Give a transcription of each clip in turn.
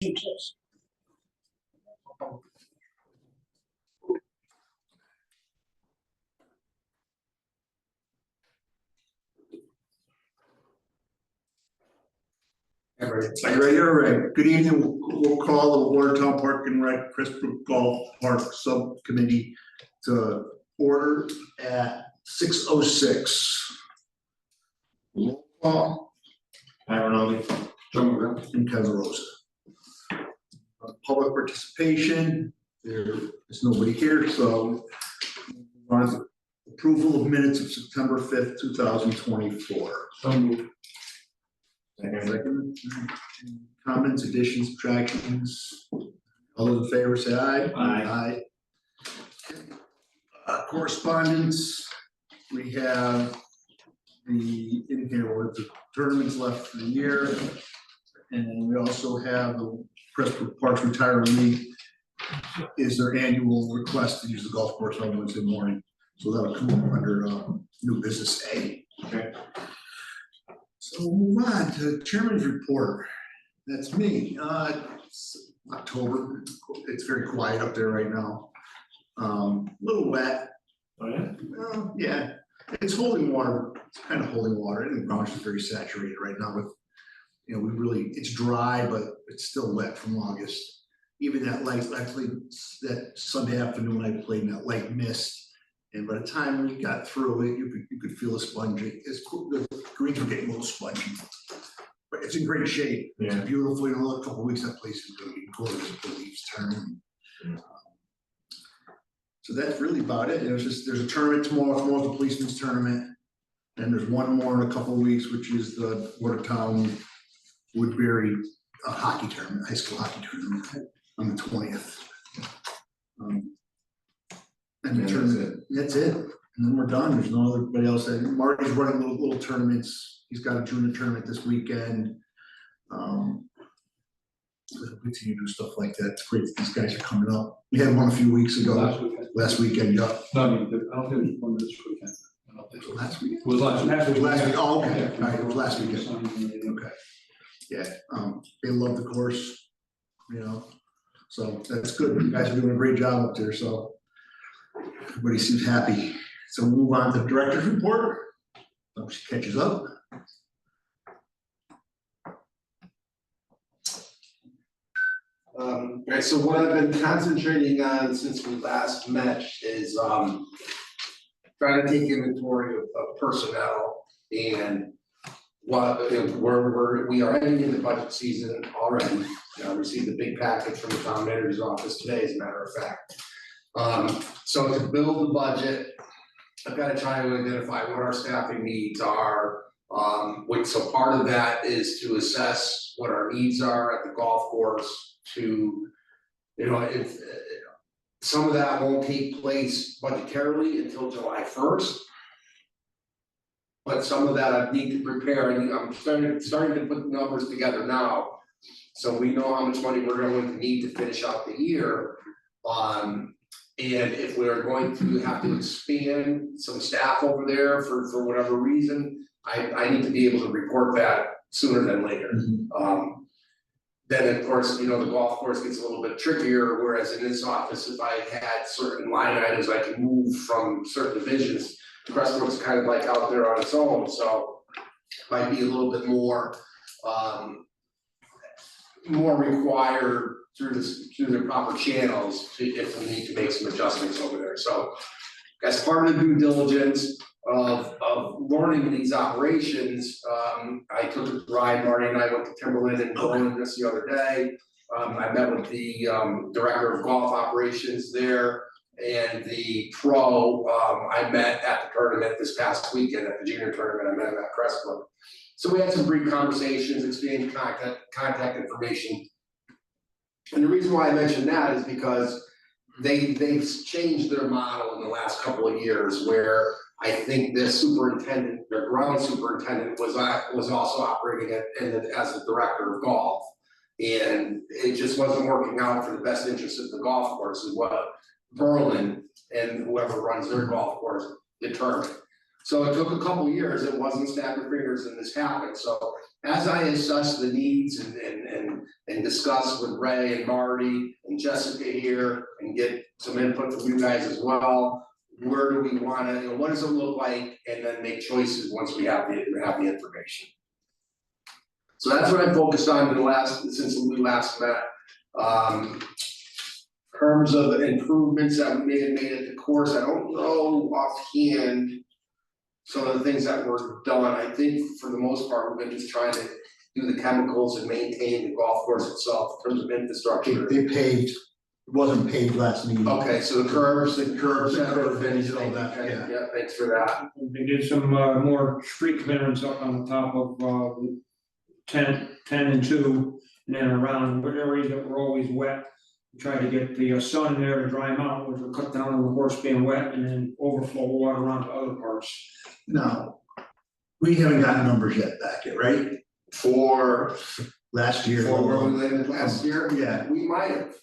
Massachusetts. Are you ready? All right. Good evening. We'll call the Watertown Park and Rec Crestbrook Golf Park Subcommittee to order at 6:06. Roll call. Irononi. And Kevin Rosa. Public participation. There is nobody here, so on approval of minutes of September 5th, 2024. So moved. Second. Comments, additions, subtractions? All those in favor say aye. Aye. Correspondence, we have in here with the tournaments left for the year. And we also have the Crestbrook Parks Retirement League is their annual request to use the golf course on Wednesday morning. So that'll come up under new business A. Okay. So we'll move on to chairman's report. That's me. It's October. It's very quiet up there right now. A little wet. Oh yeah? Well, yeah, it's holding water. It's kind of holding water. I think Brown's is very saturated right now with, you know, it's dry, but it's still wet from August. Even that light, actually, that Sunday afternoon I played in that light mist. And by the time we got through it, you could feel the spongy. The greens were getting a little spongy, but it's in great shape. Yeah. It's beautiful. In another couple of weeks, that place is going to be gorgeous. The leaves turn. So that's really about it. There's a tournament tomorrow. Tomorrow's the policeman's tournament, and there's one more in a couple of weeks, which is the Watertown Woodbury hockey tournament, high school hockey tournament on the 20th. And the tournament, that's it. And then we're done. There's no other else. Marty's running little tournaments. He's got a junior tournament this weekend. We'll continue to do stuff like that. It's great that these guys are coming up. We had one a few weeks ago. Last weekend, yeah. No, I mean, I don't think it was one this weekend. I don't think So last weekend? it was last week. It was last week. Oh, okay. Yeah. All right, it was last weekend. Okay. Yeah, they love the course, you know, so that's good. You guys are doing a great job up there, so everybody seems happy. So we'll move on to the director's report. Hope she catches up. Right, so what I've been concentrating on since we last met is trying to take inventory of personnel and what, you know, we are heading into budget season already. I received a big package from the town manager's office today, as a matter of fact. So to build the budget, I've got to try to identify what our staffing needs are. So part of that is to assess what our needs are at the golf course. To, you know, if some of that won't take place budgetarily until July 1st. But some of that I need to prepare, and I'm starting to put the numbers together now. So we know how much money we're going to need to finish out the year. And if we're going to have to expand some staff over there for whatever reason, I need to be able to report that sooner than later. Then of course, you know, the golf course gets a little bit trickier, whereas in this office, if I had certain line items I can move from certain divisions, Crestbrook's kind of like out there on its own, so might be a little bit more required through the proper channels if we need to make some adjustments over there. So as part of the due diligence of learning these operations, I took a ride. Marty and I went to Timberland and Berlin just the other day. I met with the director of golf operations there and the pro. I met at the tournament this past weekend at the junior tournament. I met him at Crestbrook. So we had some brief conversations, exchanged contact information. And the reason why I mentioned that is because they've changed their model in the last couple of years, where I think the superintendent, their ground superintendent, was also operating as the director of golf, and it just wasn't working out for the best interest of the golf course, is what Berlin and whoever runs their golf course determined. So it took a couple years. It wasn't snap your fingers and this happened. So as I assess the needs and discuss with Ray and Marty and Jessica here and get some input from you guys as well, where do we wanna, you know, what does it look like, and then make choices once we have the information. So that's what I focused on since we last met. In terms of improvements that we may have made at the course, I don't know offhand some of the things that were done. I think for the most part, we've been just trying to do the chemicals and maintain the golf course itself in terms of infrastructure. They paved, it wasn't paved last meeting. Okay, so the curves, The curb finish and all that, yeah. Yeah, thanks for that. They did some more street clearance up on the top of 10 and 2, and then around areas that were always wet. Tried to get the sun in there to dry them out, which would cut down on the course being wet, and then overflow water around to other parts. No, we haven't gotten numbers yet back yet, right? For Last year. where we landed last year, Yeah, we might have.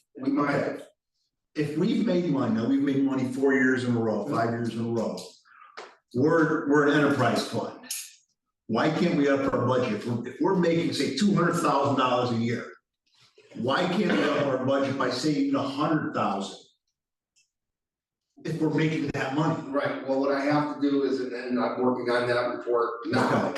if we've made money, now we've made money 4 years in a row, 5 years in a row. We're an enterprise fund. Why can't we up our budget? If we're making, say, $200,000 a year, why can't we up our budget by saving $100,000? If we're making that money. Right, well, what I have to do is, and I'm working on that report now.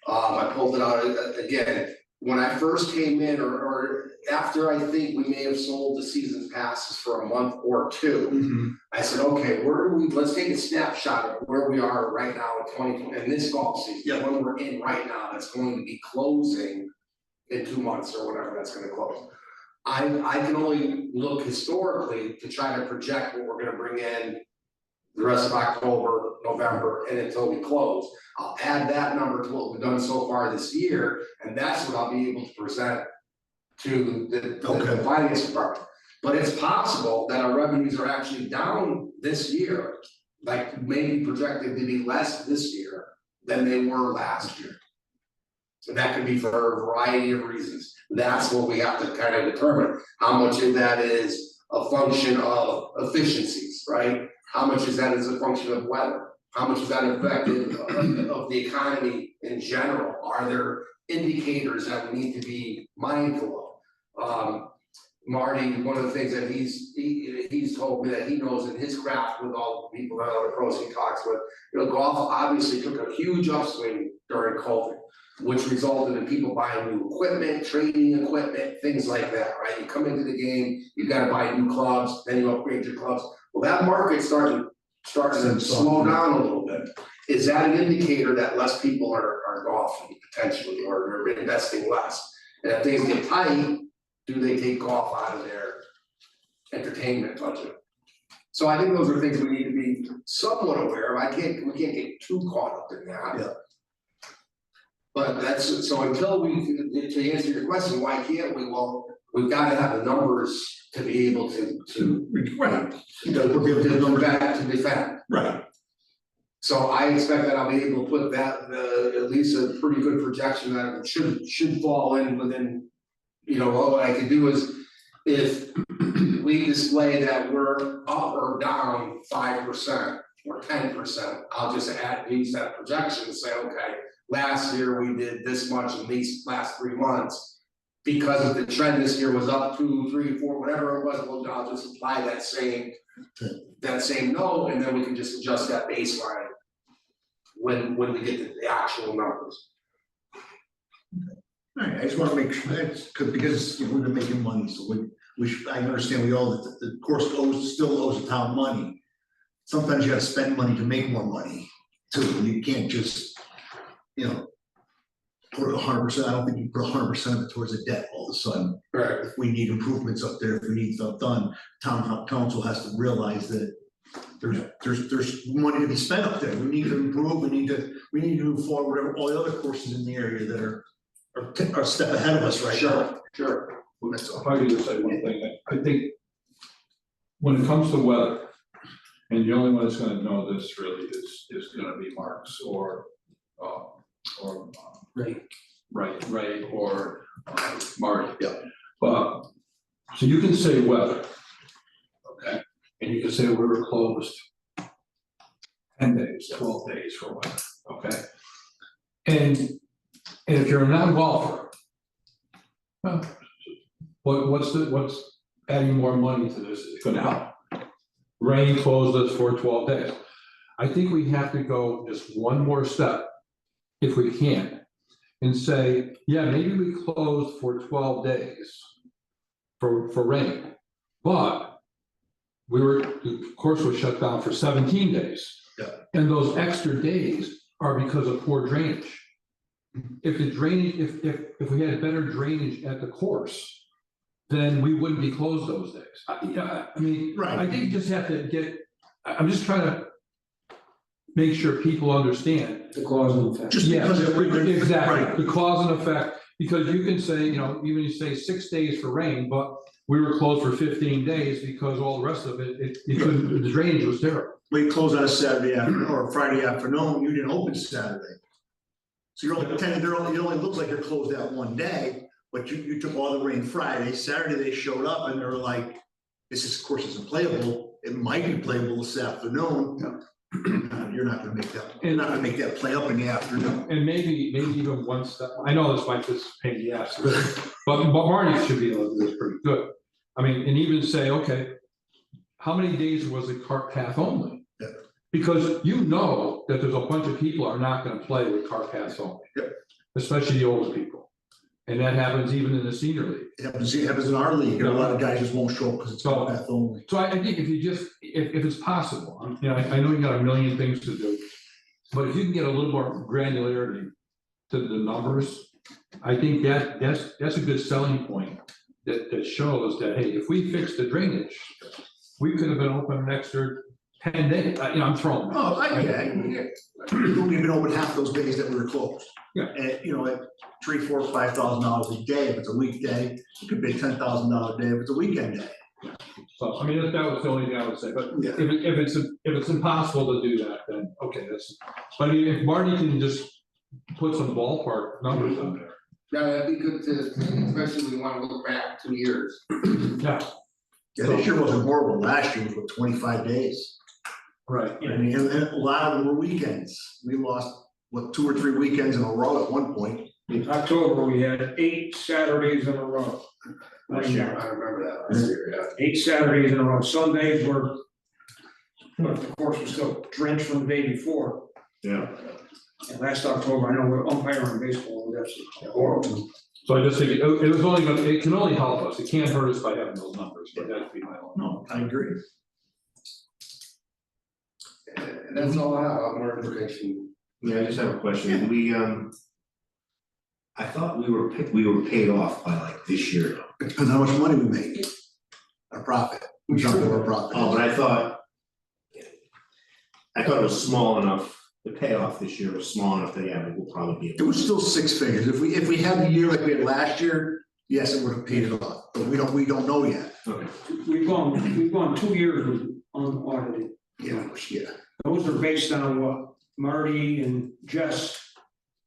I pulled it out again, when I first came in, or after I think we may have sold the season passes for a month or two. I said, okay, let's take a snapshot of where we are right now in 2020, in this golf season. Yeah. When we're in right now, that's going to be closing in 2 months or whatever that's gonna close. I can only look historically to try to project what we're gonna bring in the rest of October, November, and until we close. I'll add that number to what we've done so far this year, and that's what I'll be able to present to the finance department. But it's possible that our revenues are actually down this year, like maybe projected to be less this year than they were last year. So that could be for a variety of reasons. That's what we have to kind of determine. How much of that is a function of efficiencies, right? How much is that as a function of weather? How much is that effective of the economy in general? Are there indicators that we need to be mindful of? Marty, one of the things that he's told me that he knows in his craft with all the people that other pros he talks with, you know, golf obviously took a huge upswing during COVID, which resulted in people buying new equipment, training equipment, things like that, right? You come into the game, you gotta buy new clubs, then you upgrade your clubs. Well, that market's starting to slow down a little bit. Is that an indicator that less people are golfing potentially, or they're investing less? And if things get tight, do they take golf out of their entertainment budget? So I think those are things we need to be somewhat aware of. We can't get too caught up in that. Yeah. But that's, so until to answer your question, why can't we? Well, we've got to have the numbers to be able to Right. defend. Right. So I expect that I'll be able to put that, at least a pretty good projection that it should fall in within, you know, what I could do is, if we display that we're up or down 5% or 10%, I'll just use that projection and say, okay, last year we did this much in these last 3 months. Because of the trend this year was up 2, 3, 4, whatever it was, well, I'll just apply that same note, and then we can just adjust that baseline when we get to the actual numbers. All right, I just wanna make sure that's because you know, we've been making money, so I understand we all, the course still owes the town money. Sometimes you gotta spend money to make more money too, you can't just, you know, put 100%, I don't think you put 100% of it towards the debt all of a sudden. Right. If we need improvements up there, if we need stuff done, town council has to realize that there's money to be spent up there. We need to improve, we need to move forward, whatever, all the other courses in the area that are a step ahead of us right now. Sure. That's all. If I could just say one thing, I think when it comes to weather, and the only one that's gonna know this really is gonna be Marks or Ray or Marty. Yeah. But, so you can say weather, okay, and you can say we were closed 10 days, 12 days for weather, okay? And And if you're a non-golfer, well, what's adding more money to this is gonna help. Rain closed us for 12 days. I think we have to go just one more step, if we can, and say, yeah, maybe we closed for 12 days for rain, but the course was shut down for 17 days. Yeah. And those extra days are because of poor drainage. If the drainage, if we had better drainage at the course, then we wouldn't be closed those days. I mean, Right. I think you just have to I'm just trying to make sure people understand. The cause and effect. Just Yeah, because it's right. exactly, the cause and effect, because you can say, even you say 6 days for rain, but we were closed for 15 days because all the rest of it couldn't, the drainage was terrible. We closed on a Saturday afternoon or Friday afternoon, you didn't open Saturday. So you're only it only looks like you're closed that one day, but you took all the rain Friday, Saturday they showed up and they were like, this course isn't playable, it might be playable this afternoon. You're not gonna make that play up in the afternoon. And maybe even one step, I know this might just pain in the ass, but Marty should be able to do this pretty good. I mean, and even say, okay, how many days was the cart path only? Yeah. Because you know that there's a bunch of people are not gonna play with cart paths only. Yep. Especially the older people. And that happens even in the senior league. It happens in our league, and a lot of guys just won't show up because it's cart path only. So I think if you just, if it's possible, I know you got a million things to do, but if you can get a little more granularity to the numbers, I think that's a good selling point that shows that, hey, if we fix the drainage, we could have been open an extra 10 days, I'm throwing. We've been open half those days that we were closed. Yeah. And at $3,000, $4,000, $5,000 a day, if it's a weekday, it could be a $10,000 day if it's a weekend day. So, I mean, that was the only thing I would say, but Yeah. if it's impossible to do that, then, okay, but I mean, if Marty can just put some ballpark numbers on there. Yeah, that'd be good to, especially when we wanna look back 2 years. Yeah. Yeah, this year wasn't horrible, last year was what, 25 days. Right. I mean, and a lot of them were weekends, we lost, 2 or 3 weekends in a row at one point. In October, we had 8 Saturdays in a row. Last year, I remember that last year, yeah. 8 Saturdays in a row. Sundays were, but of course, we're still drenched from the day before. Yeah. And last October, I know we're umpiring baseball, that's horrible. So I just think it can only help us, it can't hurt us by having those numbers, but that'd be my own. No, I agree. And that's all I have, more information. Yeah, I just have a question. We, I thought we were paid off by like this year. It depends how much money we make, our profit, we jump over our profit. Oh, but I thought it was small enough, the payoff this year was small enough that, yeah, we will probably be. It was still 6 figures, if we had a year like we had last year, yes, it would have paid it off, but we don't know yet. Okay. We've gone 2 years with unaudited. Yeah. Those are based on what Marty and Jess,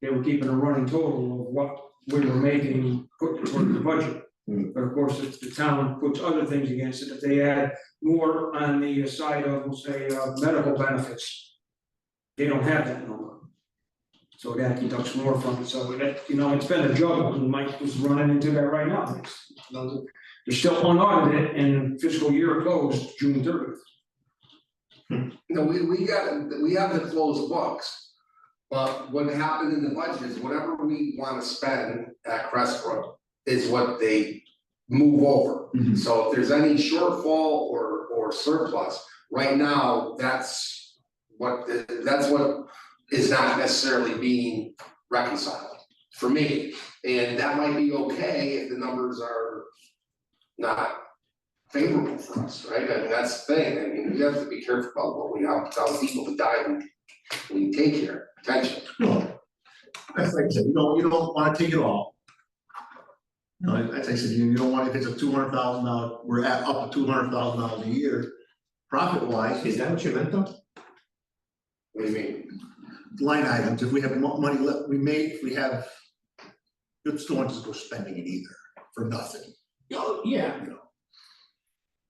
they were keeping a running total of what we were making, put toward the budget. But of course, if the town puts other things against it, if they add more on the side of, we'll say, medical benefits, they don't have that number. So that deducts more from it, so that, it's been a juggle, and Mike was running into that right now. They're still unaudited, and fiscal year closed June 30th. No, we have the closed books, but what happened in the budget is whatever we wanna spend at Crestbrook is what they move over. Mhm. So if there's any shortfall or surplus, right now, that's what is not necessarily being reconciled for me. And that might be okay if the numbers are not favorable for us, right? I mean, that's the thing. I mean, we have to be careful about what we tell people to die when we take care, attention. No, that's like I said, you don't wanna take it all. As I said, you don't want, if it's a $200,000, we're at up to $200,000 a year, profit wise. Is that what you meant though? What do you mean? Line items, if we have money left, if we have, you just don't want to go spending it either, for nothing. Oh, yeah.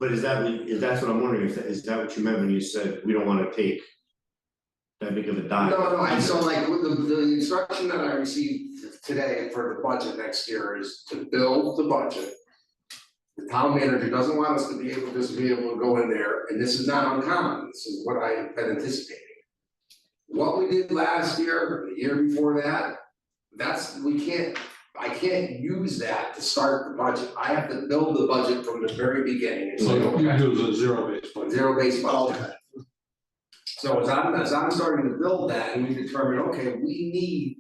But that's what I'm wondering, is that what you meant when you said we don't wanna take that big of a dime. No, and so like, with the instruction that I received today for the budget next year is to build the budget. The town manager doesn't want us to be able to go in there, and this is not uncommon, this is what I have been anticipating. What we did last year, the year before that, I can't use that to start the budget, I have to build the budget from the very beginning and So say, you okay, use a zero-based budget. zero-based budget. Okay. So as I'm starting to build that, and we determine, okay, we need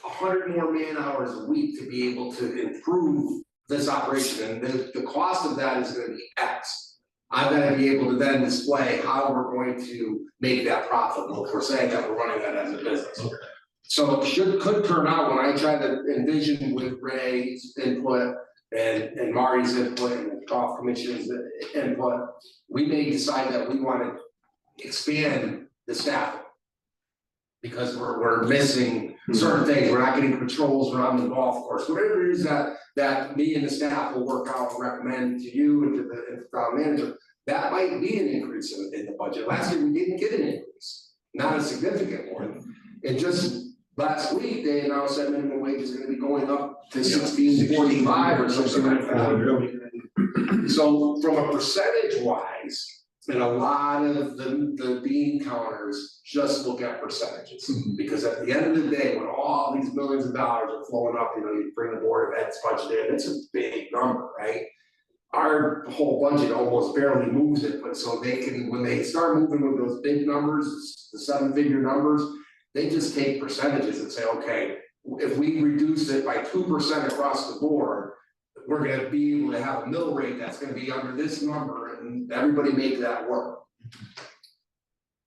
100 more man hours a week to be able to improve this operation, and the cost of that is gonna be X. I've gotta be able to then display how we're going to make that profitable, if we're saying that we're running that as a business. Okay. So it could turn out, when I try to envision with Ray's input and Marty's input and the golf commission's input, we may decide that we wanna expand the staff. Because we're missing certain things, we're not getting patrols around the golf course, whatever it is that me and the staff will work out and recommend to you and to the town manager. That might be an increase in the budget, last year we didn't get an increase, not a significant one. And just last week, they announced that minimum wage is gonna be going up to 16.45 or something like that. So from a percentage wise, and a lot of the bean counters just look at percentages. Because at the end of the day, when all these millions of dollars are flowing up, you bring the board of ed's budget in, it's a big number, right? Our whole budget almost barely moves it, but so they can, when they start moving with those big numbers, the 7-figure numbers, they just take percentages and say, okay, if we reduce it by 2% across the board, we're gonna be able to have a mill rate that's gonna be under this number, and everybody make that work.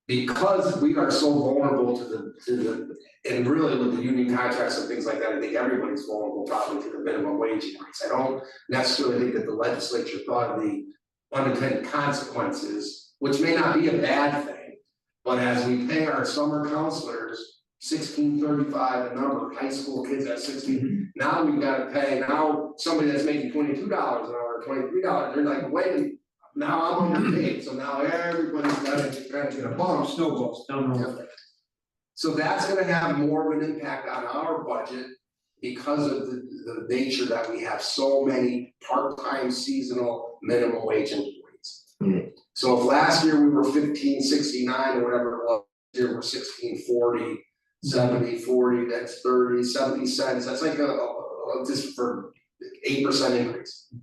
Because we are so vulnerable to the, and really with the union contracts and things like that, I think everybody's vulnerable probably to the minimum wage increase. I don't necessarily think that the legislature thought of the unintended consequences, which may not be a bad thing. But as we pay our summer counselors $16.35 a number, high school kids at 16, now we've gotta pay, now somebody that's making $22 an hour, $23, they're like, wait, now I'm underpaid, so now everybody's gotta get a bump. Snowballs down the road. So that's gonna have more of an impact on our budget because of the nature that we have so many part-time seasonal minimum wage employees. So if last year we were 15.69 or whatever it was, this year we're 16.40. 70, 40, that's 30, 70 cents, that's like just for 8% increase.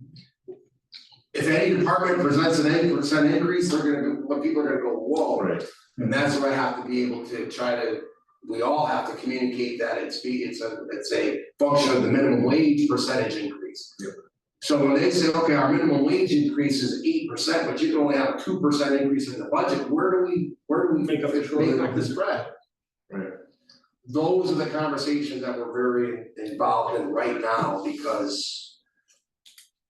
If any department presents an 8% increase, they're gonna go, people are gonna go, whoa. Right. And that's where I have to be able to try to, we all have to communicate that it's a function of the minimum wage percentage increase. Yep. So when they say, okay, our minimum wage increase is 8%, but you can only have a 2% increase in the budget, where do we Make up the spread? Right. Those are the conversations that we're very involved in right now, because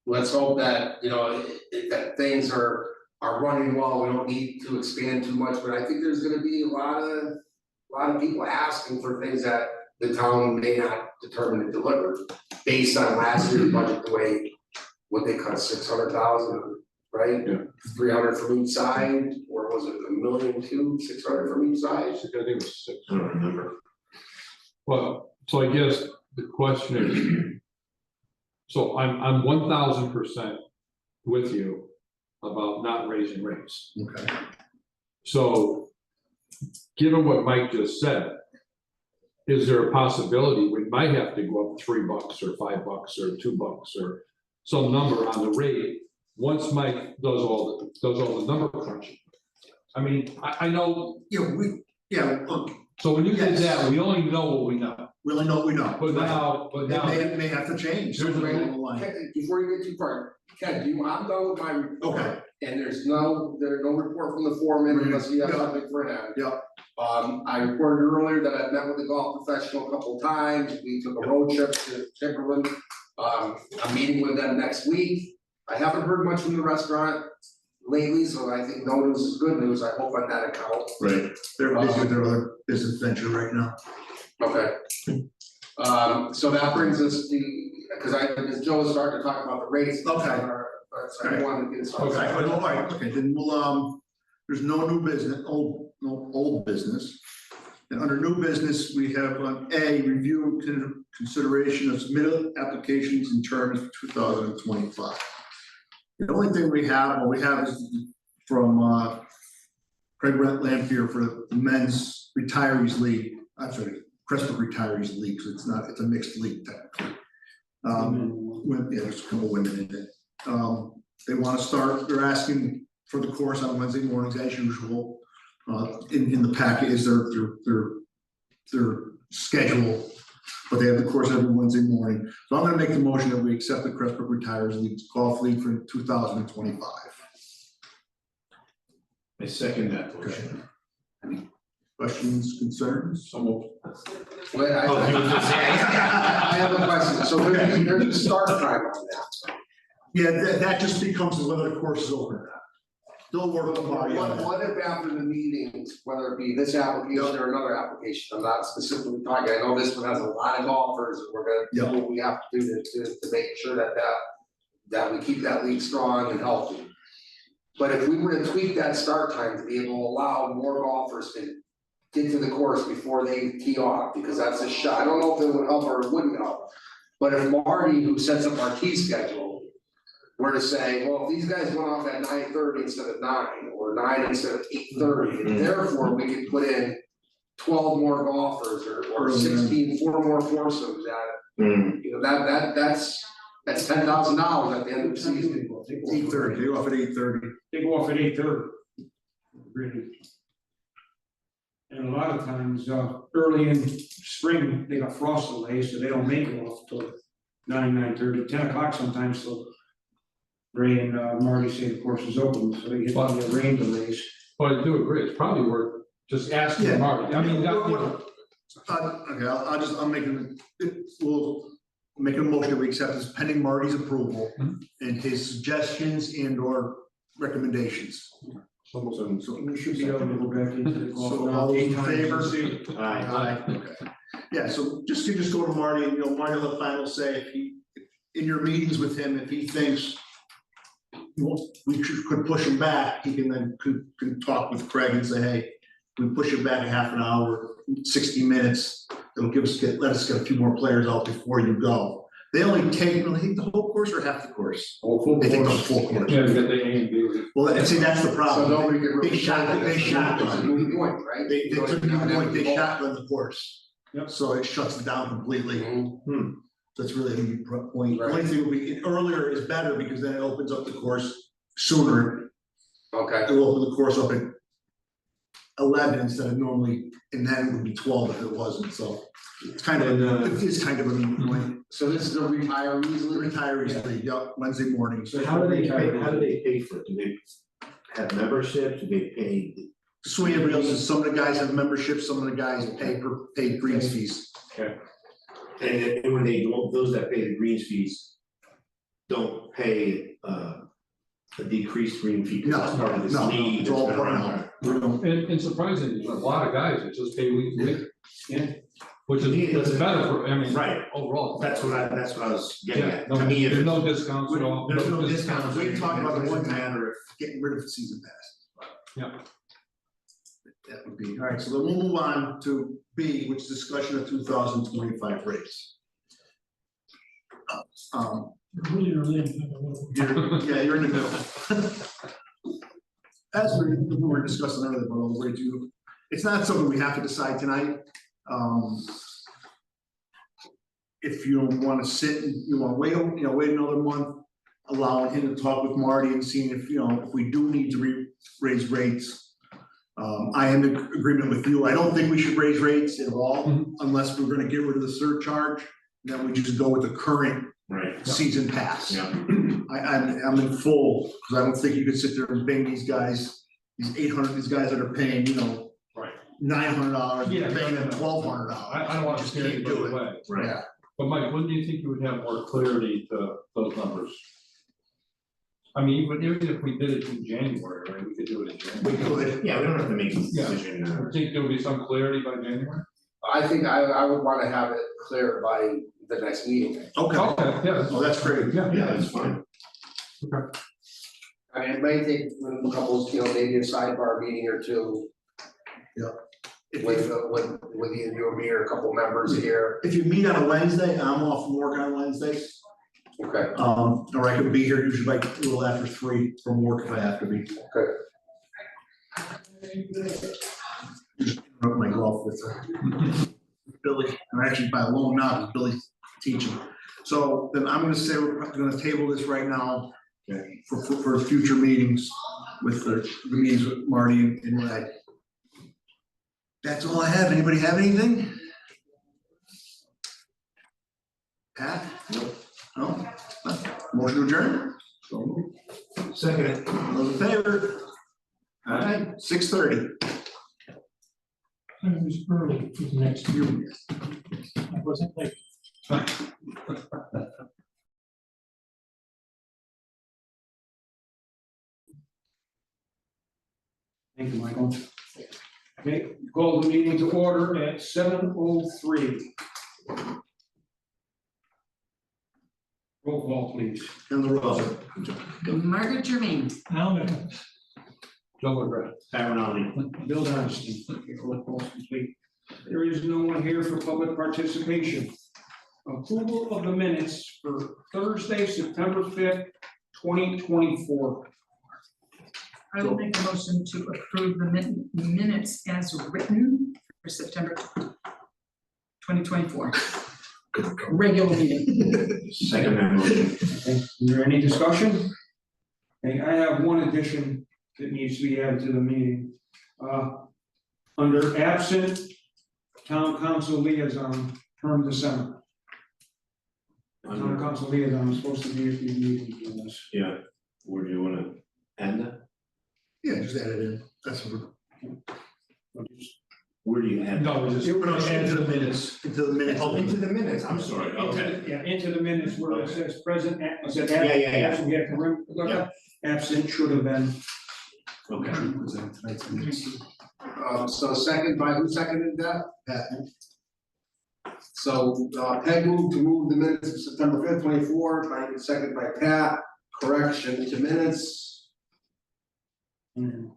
let's hope that, that things are running well, we don't need to expand too much, but I think there's gonna be a lot of people asking for things that the town may not determine to deliver, based on last year's budget, the way, what they cut, 600,000, right? Yeah. 300 from each side, or was it 1.2 million, 600 from each side? I think it was 6. I don't remember. Well, so I guess the question is, so I'm 1000% with you about not raising rates. Okay. So, given what Mike just said, is there a possibility we might have to go up $3 or $5 or $2 or some number on the rate once Mike does all the number crunching? I mean, I know. Look, So when you did Yes. that, we only know what we know. we only know what we know. But now. It may have to change somewhere along the line. Ken, before you get too far, Ken, I'm done with my report. Okay. And there's no report from the foreman unless you have Yeah. something for him. Yeah. I reported earlier that I've met with the golf professional a couple of times, we took a road trip to Timberland. I'm meeting with them next week, I haven't heard much from the restaurant lately, so I think no news is good news, I hope on that account. Right. They're busy with their other business venture right now. Okay. So that brings us to, as Joe was starting to talk about the rates. Okay. So I wanted to get started. Okay, all right, okay, then we'll, there's no new business, old no old business. And under new business, we have on A, review and consideration of submitted applications in terms of 2025. The only thing we have is from Craig Lampier for the men's retirees league. I'm sorry, Crestwood Retirees League, so it's a mixed league technically. There's a couple women in it. They want to start, they're asking for the course on Wednesday mornings as usual. In the packet is their schedule, but they have the course every Wednesday morning. So I'm gonna make the motion that we accept the Crestwood Retirees League Golf League for 2025. I second that motion. Questions, concerns? Almost. Wait, I have a question, so there's a start time on that. Yeah, that just becomes whether the course is open or not. Don't work with Mario on that. What if after the meetings, whether it be this application or another application, I'm not specifically talking, I know this one has a lot of golfers, and we're gonna do what we have to do to make sure that we keep that league strong and healthy. But if we were to tweak that start time to be able to allow more golfers to get to the course before they tee off, because that's a shot, I don't know if it would help or it wouldn't help. But if Marty, who sets up our tee schedule, were to say, well, if these guys went off at 9:30 instead of 9, or 9 instead of 8:30, and therefore we could put in 12 more golfers or 16, 4 more foursomes at, you know, that's $10,000 at the end of the season. 8:30, they go off at 8:30. They go off at 8:30. Really. And a lot of times, early in spring, they got frost delays, so they don't make it off till 9:30, 10 o'clock sometimes, so Ray and Marty say the course is open, so they get plenty of rain delays. But I do agree, it's probably worth just asking Marty, I mean, Okay, I'll make we'll make a motion that we accept this pending Marty's approval and his suggestions and or recommendations. So We should be able to go back into the golf. So now all those in 8 times favor? a season. Aye. Okay. Yeah, so just go to Marty, and Marty will have final say if he, in your meetings with him, if he thinks we could push him back, he can then can talk with Craig and say, hey, we push him back a half an hour, 60 minutes. It'll let us get a few more players out before you go. They only take the whole course or half the course? They take the full course. Yeah, we got the A and B. Well, see, that's the So problem. nobody could really. They shotgun. It's a moving point, right? They took the point, they shotgun the course. Yep. So it shuts it down completely. That's really a key point. The Right. only thing would be, earlier is better because then it opens up the course sooner. Okay, It will open the course up at 11 instead of normally, and then it would be 12 if it wasn't, so. It's kind of, it is kind of a moot point. so this is a retirees The league? retirees league, yep, Wednesday mornings. So how do they pay for it? Do they have membership? Do they pay? Swing everybody else, some of the guys have memberships, some of the guys pay greens fees. And when they don't, those that pay the greens fees don't pay a decreased green fee because it's part of this No, league. it's all that's been part around. of it. And surprisingly, a lot of guys that just pay week to week. Yeah. Which is better for, I mean. Right. Overall. That's what I was getting Yeah, at. no, To me, if there's it's- no discounts at all. There's no discounts. We We talked about the one time matter if getting rid of the season pass. Yeah. That would be, all right, so then we'll move on to B, which is discussion of 2025 rates. You're in the middle. As we were discussing earlier, but I'll wait to, it's not something we have to decide tonight. If you want to sit and you want to wait another month, allowing him to talk with Marty and seeing if, if we do need to raise rates. I am in agreement with you. I don't think we should raise rates at all unless we're going to get rid of the surcharge. Then we just go with the current season pass. Yeah. I'm in full, because I don't think you could sit there and bang these guys, these 800, these guys that are paying, Right. $900, Yeah, paying them no. $1,200. I don't want to Just scare can't anybody do it. away. Right. Yeah, But Mike, when do you think you would have more clarity to those numbers? I mean, even if we did it in January, right, we could do it in January. we could. Yeah, we don't have to make a Yeah. decision. I think there would be some clarity by January? I think I would wanna have it clear by the next meeting. Okay, Okay, yeah. oh, that's great. Yeah. Yeah, that's fine. I mean, it may take a couple, maybe a sidebar meeting or two. with you and me or a couple members here. If you meet on a Wednesday, I'm off from work on Wednesdays. Okay. Or I could be here usually like a little after 3 from work if I have to be. My golf with Billy, and actually by loan now, because Billy's teaching. So then I'm gonna say we're gonna table this right now for future meetings with the meetings with Marty and Red. That's all I have. Anybody have anything? Pat? No? Motion to adjourn? Second. Those in favor? All right, 6:30. It was early for the next year. I wasn't late. Thank you, Michael. Okay, call the meeting to order at 7:03. Roll call, please. And the roll. Margaret Jermaine. Alan, Joe McGrath. Aaron Olney. Bill Dynasty. Roll call is complete. There is no one here for public participation. Approval of the minutes for Thursday, September 5th, 2024. I will make a motion to approve the minutes as written for September 2024. Regular meeting. Second that motion. Okay, is there any discussion? Okay, I have one addition that needs to be added to the meeting. Under absent, town council liaison, term December. Town council liaison is supposed to be at these meetings with us. Yeah, where do you wanna end that? Yeah, just add it in. That's what Where do you add? No, we just add to the minutes. into the minutes. Oh, into the minutes, I'm sorry, okay. Yeah, into the minutes where it says present, was it Yeah, yeah, yeah. absent, we have to remember, absent should have been. Okay. So second by, who seconded that? Pat. So, Peg moved to move the minutes of September 5th, 24, seconded by Pat, correction to minutes. Okay.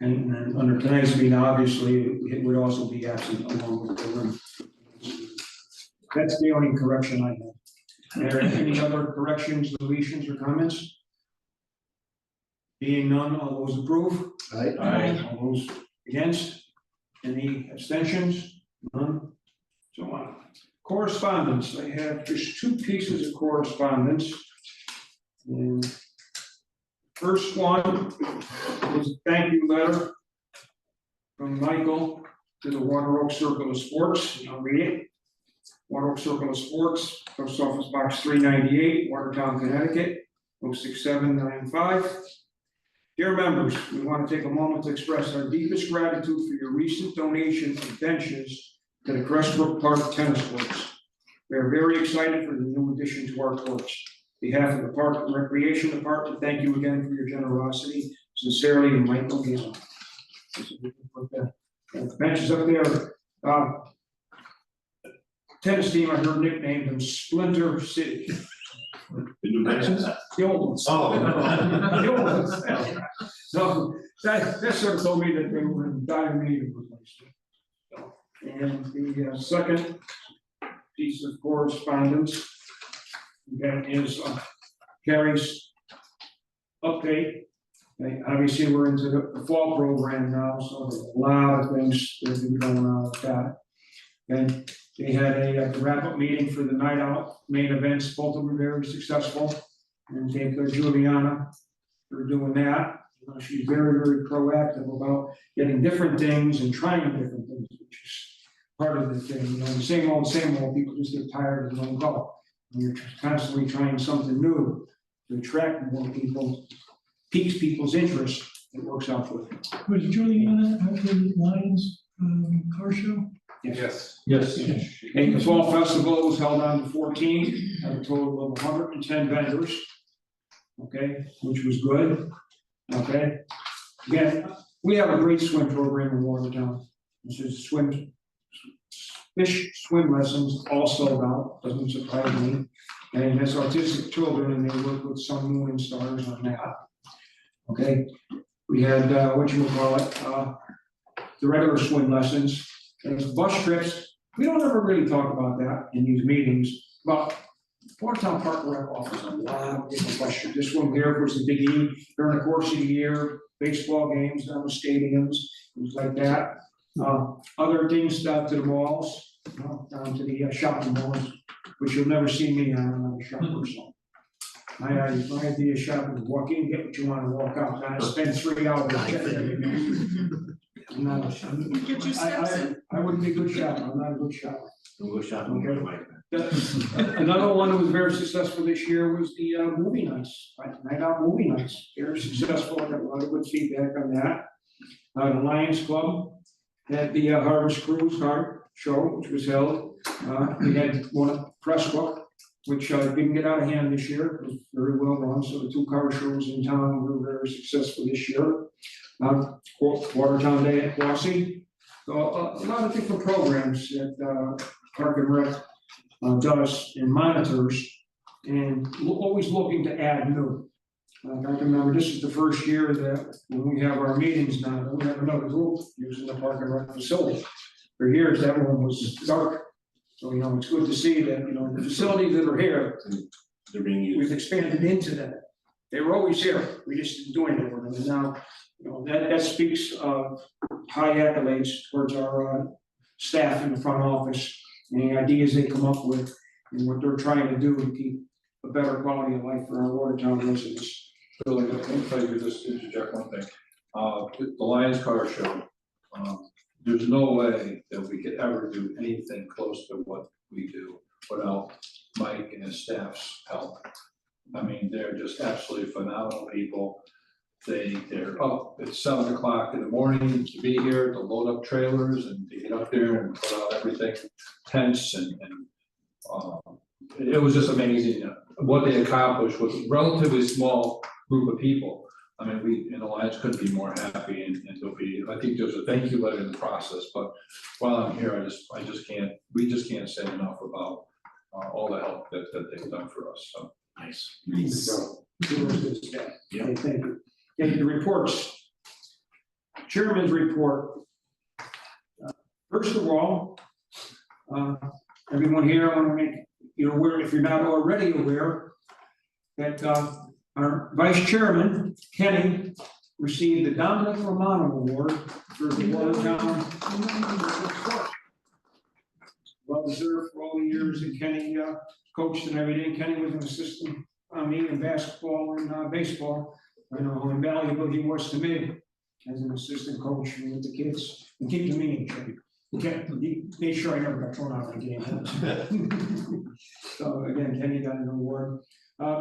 And then under tonight's meeting, obviously, it would also be absent along with the room. That's the only correction I have. Are there any other corrections, deletions, or comments? Being none, all those approve? Aye. All those against? Any abstentions? None? So on. Correspondence, I have just 2 pieces of correspondence. And first one was a thank you letter from Michael to the Water Oak Circle of Sports. I'll read it. Water Oak Circle of Sports, Post Office Box 398, Watertown, Connecticut, 06795. Dear members, we want to take a moment to express our deepest gratitude for your recent donation of benches to the Crestbrook Park tennis courts. We are very excited for the new addition to our courts. On behalf of the Park and Recreation Department, thank you again for your generosity. Sincerely, Michael Gale. The benches up there. Tennis team, I heard nicknamed them Splinter City. The new benches? The old ones. Oh. The old ones. So that sort of told me that they were in dire need of replacement. So, and the second piece of correspondence that is Carrie's update. Okay, obviously, we're into the fall program now, so there's a lot of things that are going on with that. And they had a wrap-up meeting for the night out main events. Both of them were very successful. And thank Juliana for doing that. She's very, very proactive about getting different things and trying different things, which is part of the thing. You know, the same old, people just get tired and don't go. And you're constantly trying something new to attract more people, piques people's interest. It works out for them. was Juliana at the Lions car show? Yes. Yes. And the fall festival was held on the 14th, had a total of 110 vendors. Okay, which was good. Okay, again, We have a great swim program in Watertown. This is fish swim lessons, all sold out, doesn't surprise me. And has autistic children, and they work with some moving stars on that. Okay, we had, the regular swim lessons, there's bus trips. We don't ever really talk about that in these meetings, but Watertown Park and Rec offers a lot of different bus trips. This one here was the Big E during the course of the year, baseball games down the stadiums, things like that. Other things down to the malls, down to the shopping malls, which you'll never see me on. I'm not a shopper, so. My idea of shopping is walk in, get what you want, and walk out, not spend 3 hours checking everything. I'm not a shopper. Get your steps in. I wouldn't be a good shopper, I'm not a good shopper. We'll go shopping Okay. right away. Another one that was very successful this year was the movie nights, night out movie nights, very successful, I got a lot of good feedback on that. The Lions Club had the Harvest Cruise Card Show, which was held. We had one at Pressbook, which didn't get out of hand this year. It was very well run, so the 2 car shows in town were very successful this year. Watertown Day at Quasi. So a lot of different programs that Park and Rec does and monitors, and always looking to add new. I can remember this is the first year that when we have our meetings now, we have another group using the Park and Rec facility. For years, that one was dark. So, it's good to see that, the facilities that are here, They're being used. we've expanded into that. They were always here, we just didn't do anything with them, and now, that speaks of high accolades towards our staff in the front office, and the ideas they come up with, and what they're trying to do to keep a better quality of life for our Watertown residents. Really, if I could just interject one thing, the Lions Car Show, there's no way that we could ever do anything close to what we do without Mike and his staff's help. I mean, they're just absolutely phenomenal people. They're up at 7 o'clock in the morning to be here, to load up trailers and to get up there and put out everything, tents and it was just amazing what they accomplished with a relatively small group of people. I mean, we in Alliance couldn't be more happy, and there'll be, I think there's a thank you letter in the process, but while I'm here, we just can't say enough about all the help that they've done for us, so. Nice. So, good staff. Yeah. Okay, thank you. Okay, the reports. Chairman's report. First of all, everyone here, I want to make you aware, if you're not already aware, that our vice chairman, Kenny, received the Dominic Romano Award for the Watertown. Well deserved for all the years that Kenny coached and everything. Kenny was an assistant on me in basketball and baseball. I know how invaluable he was to me as an assistant coach with the kids and keeping me in shape. Okay, he made sure I never got thrown out of the game. So again, Kenny got an award.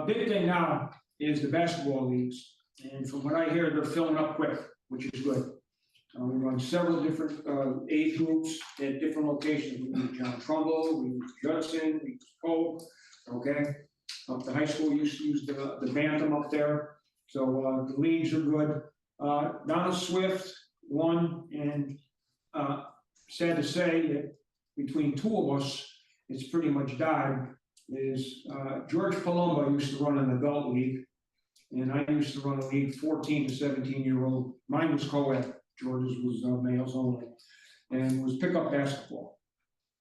Big thing now is the basketball leagues, and from what I hear, they're filling up quick, which is good. We run several different age groups at different locations. We use John Trumbull, we use Judson, we use Pope. Okay, the high school used to use the Bantam up there, so the leagues are good. Donna Swift won, and sad to say that between 2 of us, it's pretty much died. Is George Palumbo used to run an adult league, and I used to run a league 14 to 17-year-old. Mine was co-ed, George's was males only, and was pickup basketball.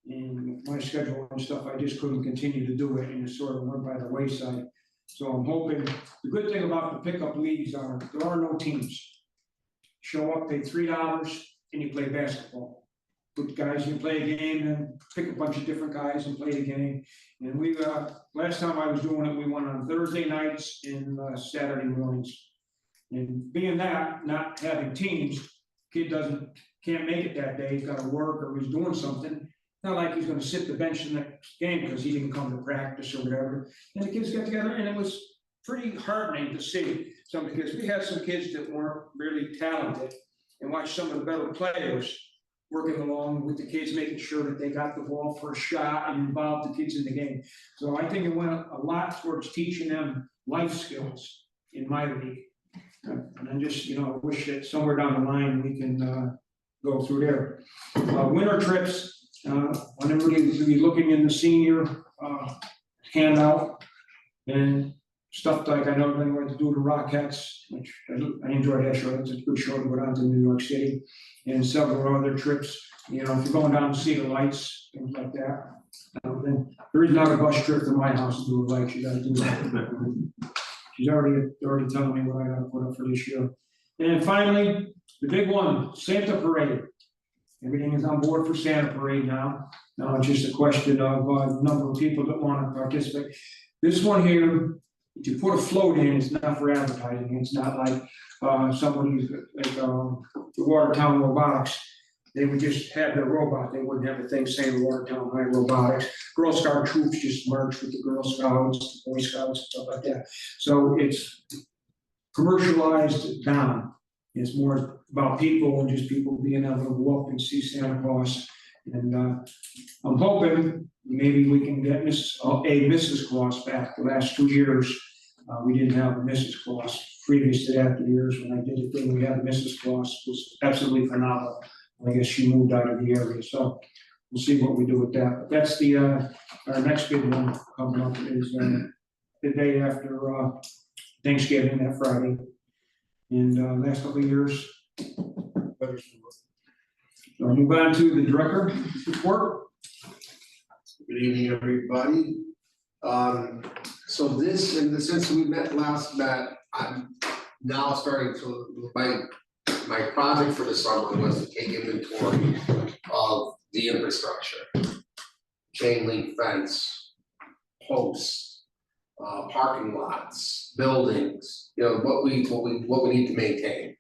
And with my schedule and stuff, I just couldn't continue to do it, and it sort of went by the wayside. So I'm hoping, the good thing about the pickup leagues are, there are no teams. Show up, pay $3, and you play basketball. Put guys in, play a game, and pick a bunch of different guys and play the game. And we, last time I was doing it, we went on Thursday nights and Saturday mornings. And being that, not having teams, kid can't make it that day, he's gotta work or he's doing something. Not like he's gonna sit the bench the next game because he didn't come to practice or whatever. And the kids got together, and it was pretty heartening to see some of the kids. We had some kids that weren't really talented, and watch some of the better players working along with the kids, making sure that they got the ball for a shot and involved the kids in the game. So I think it went a lot towards teaching them life skills in my league. And then just, you know, wish that somewhere down the line we can, go through there. Winter trips, when everybody's be looking in the senior, handout. And stuff like, I know they went to do the Rockettes, which I enjoyed that show, it's a good show to go down to New York City. And several other trips, you know, if you're going down to see the lights, things like that. Then there is not a bus trip to my house to do the lights, you gotta do that. She's already telling me what I gotta put up for this year. And finally, the big one, Santa Parade. Everything is on board for Santa Parade now. Now it's just a question of number of people that want to participate. This one here, if you put a float in, it's not for advertising. It's not like somebody's like the Watertown Robotics. They would just have their robot. They wouldn't have a thing saying Watertown High Robotics. Girl Scout troops just merged with the Girl Scouts, the Boy Scouts, and stuff like that. So it's commercialized down. It's more about people and just people being able to go up and see Santa Claus. And I'm hoping maybe we can get Mrs. Claus back. The last 2 years, we didn't have a Mrs. Claus. Previous to that, the years when I did the thing, we had a Mrs. Claus. It was absolutely phenomenal. I guess she moved out of the area, so we'll see what we do with that. But that's the our next big one coming up is the day after Thanksgiving, that Friday. And last couple of years. So I'll move on to the director report. Good evening, everybody. So this, and since we last met, I'm now starting to, my project for the summer was to take inventory of the infrastructure. Chain link fence, posts, parking lots, buildings, you know, what we need to maintain.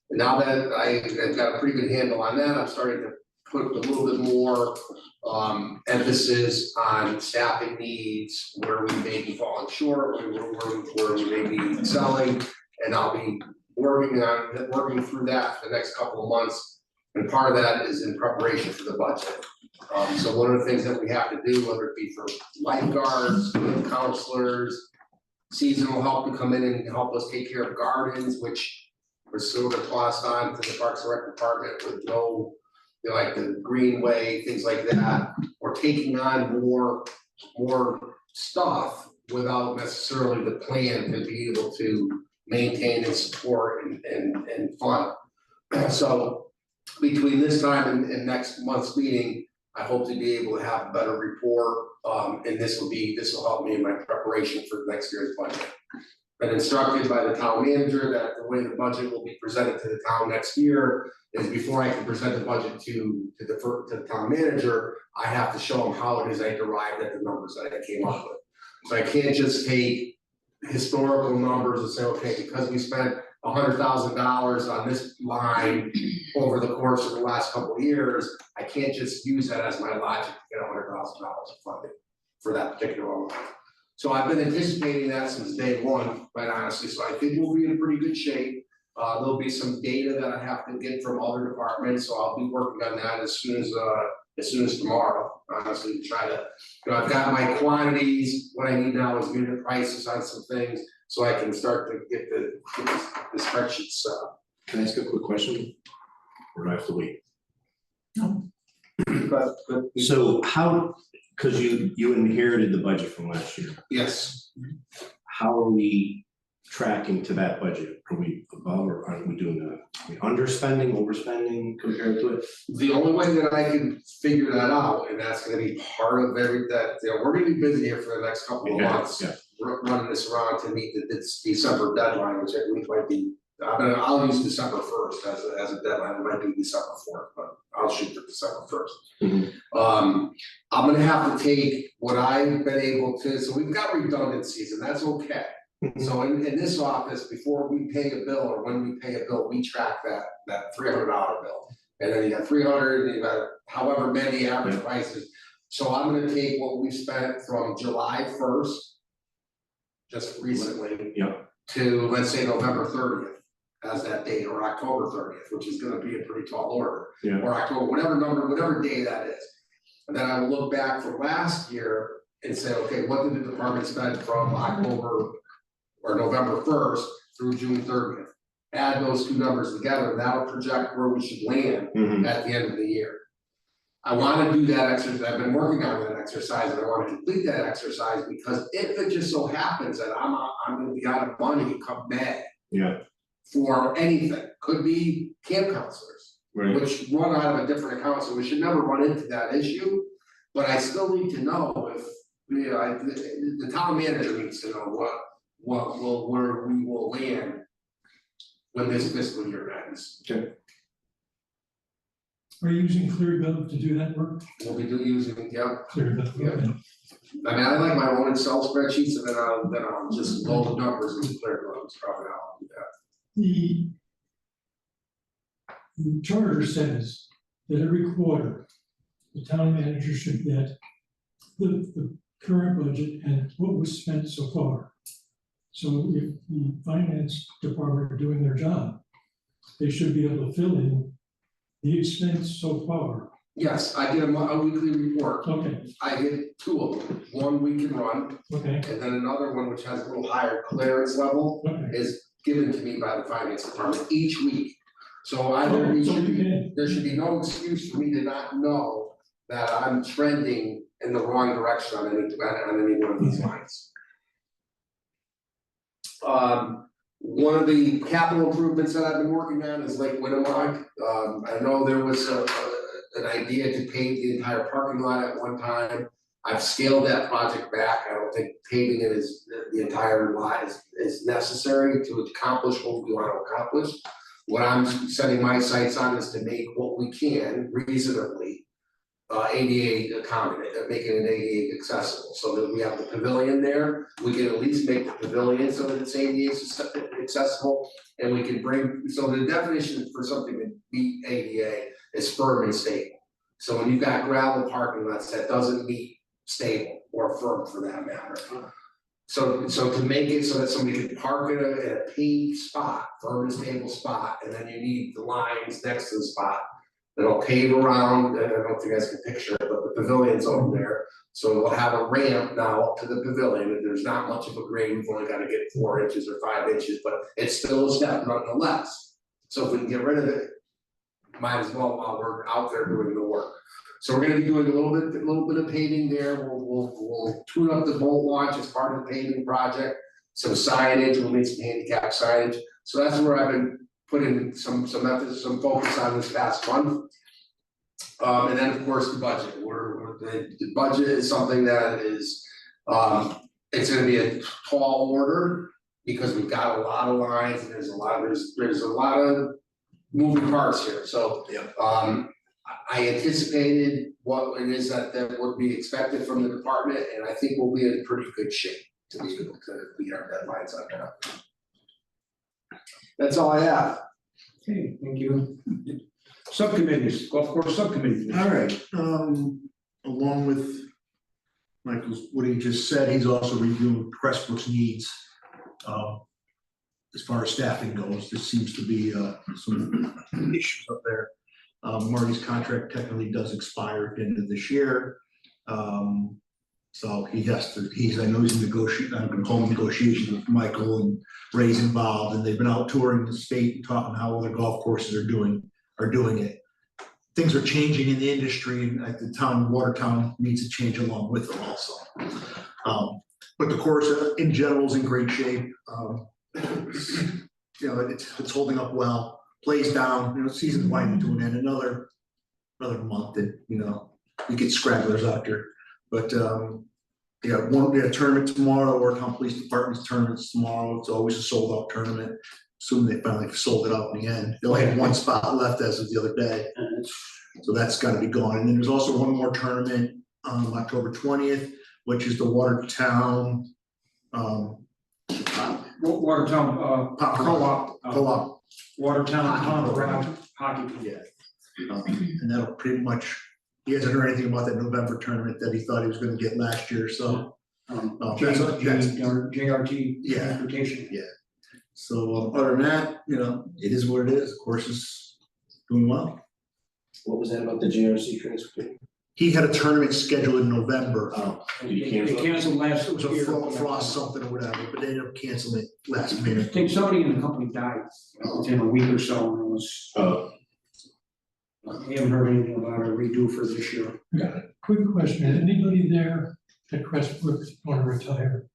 And now that I've got a pretty good handle on that, I'm starting to put a little bit more emphasis on staffing needs, where we may be falling short, where we may be excelling, and I'll be working through that for the next couple of months. And part of that is in preparation for the budget. So one of the things that we have to do, whether it be for lifeguards, counselors, seasonal help to come in and help us take care of gardens, which we're sort of tossed on to the Parks and Rec department with no, you know, like the greenway, things like that, or taking on more stuff without necessarily the plan to be able to maintain and support and fund. So between this time and next month's meeting, I hope to be able to have a better report, and this will help me in my preparation for next year's budget. Been instructed by the town manager that the way the budget will be presented to the town next year is before I can present the budget to the town manager, I have to show them how it is I derived at the numbers that I came up with. So I can't just take historical numbers and say, okay, because we spent $100,000 on this line over the course of the last couple of years, I can't just use that as my logic to get $100,000 of funding for that particular amount. So I've been anticipating that since day one, quite honestly, so I think we'll be in pretty good shape. There'll be some data that I have to get from other departments, so I'll be working on that as soon as tomorrow, honestly, to try to, you know, I've got my quantities. What I need now is unit prices on some things, so I can start to get the spreadsheets. Can I ask a quick question? Or do I have to wait? But So how, because you inherited the budget from last year, yes, how are we tracking to that budget? Are we above or are we doing are we underspending, overspending compared to it? the only way that I can figure that out, and that's gonna be part of that, you know, we're gonna be busy here for the next couple of months. Yeah. Running this around to meet this December deadline, which I believe might be, I'll use December 1st as a deadline. It might be December 4th, but I'll shoot for December 1st. Mhm. I'm gonna have to take what I've been able to, so we've got redundancies, and that's okay. So in this office, before we pay a bill or when we pay a bill, we track that $300 bill. And then you got 300, and you got however many average prices. So I'm gonna take what we spent from July 1st, just recently. Yeah. To, let's say, November 30th as that date, or October 30th, which is gonna be a pretty tall order. Yeah. Or October, whatever day that is. And then I will look back from last year and say, okay, what did the department spend from October or November 1st through June 30th? add those two numbers together, that'll project where we should land Mhm. at the end of the year. I wanna do that exercise, I've been working on that exercise, and I wanna complete that exercise, because if it just so happens that I'm gonna be out of money come May. Yeah. For anything, could be camp counselors, Right. which run out of a different account, so we should never run into that issue. But I still need to know if, the town manager needs to know where we will land when this fiscal year ends. Are you using Cleargov to do that work? We'll be using, yeah, Cleargov, Yeah. okay. I mean, I like my own Excel spreadsheets, and then I'll just load the numbers into ClearGov, it's probably how I'll do that. The charter says that every quarter, the town manager should get the current budget and what was spent so far. So if the finance department are doing their job, they should be able to fill in the expense so far. Yes, I get a weekly report, Okay, I get two of them, one we can run, okay, and then another one which has a little higher clearance level okay. is given to me by the finance department each week. So So you there should be no excuse for me to not know that I'm trending in the wrong direction on any one of these lines. One of the capital improvements that I've been working on is Lake Winnemucca. I know there was an idea to pave the entire parking lot at one time. I've scaled that project back. I don't think paving it is, the entire lot is necessary to accomplish what we want to accomplish. What I'm setting my sights on is to make what we can reasonably ADA accommodate, making it ADA accessible, so that we have the pavilion there. We can at least make the pavilion so that it's ADA accessible, and we can bring, so the definition for something to meet ADA is firm and stable. So when you've got gravel parking lots, that doesn't meet stable or firm for that matter. So to make it so that somebody can park at a paved spot, firm and stable spot, and then you need the lines next to the spot that'll pave around, and I don't know if you guys can picture it, but the pavilion's over there. So we'll have a ramp now up to the pavilion, and there's not much of a grade, we've only gotta get 4 inches or 5 inches, but it's still a step nonetheless. So if we can get rid of it, might as well while we're out there doing the work. So we're gonna be doing a little bit of paving there, we'll tune up the bolt launch as part of the paving project. Some signage, we'll make some handicap signage, so that's where I've been putting some emphasis, some focus on this past month. And then of course the budget, the budget is something that is, it's gonna be a tall order. Because we've got a lot of lines and there's a lot of moving parts here, so. I anticipated what it is that would be expected from the department, and I think we'll be in pretty good shape to be able to meet our deadlines on that. That's all I have. Okay, thank you. Subcommittees, golf course subcommittee. All right, along with Michael's, what he just said, he's also reviewing Pressbrook's needs. As far as staffing goes, there seems to be some issues up there. Marty's contract technically does expire at the end of this year. So he has to, I know he's in negotiations with Michael, and Ray's involved, and they've been out touring the state and talking how other golf courses are doing it. Things are changing in the industry, and at the town, Watertown needs to change along with them also. But the course in general is in great shape. It's holding up well. Plays down, season's winding to an end, another month, and we get scrabblers out there. But we have a tournament tomorrow, Watertown Police Department's tournament's tomorrow. It's always a sold out tournament. Soon they finally sold it out in the end. They only had one spot left as of the other day. So that's gotta be gone. And then there's also one more tournament on October 20th, which is the Watertown Watertown, co-op. Co-op. Watertown, Tom Brown, hockey. Yeah. And that'll pretty much, he hasn't heard anything about that November tournament that he thought he was gonna get last year, so. JRT Yeah. transportation. Yeah. So other than that, it is what it is, the course is doing well. What was that about the JRC transportation? He had a tournament scheduled in November. Oh, did you They cancel it? canceled last It was a year. frost something or whatever, but they ended up canceling it last I minute. think somebody in the company died within a week or so, and it was, Oh, we haven't heard anything about a redo for this year. Quick question, anybody there at Crestbrook want to retire?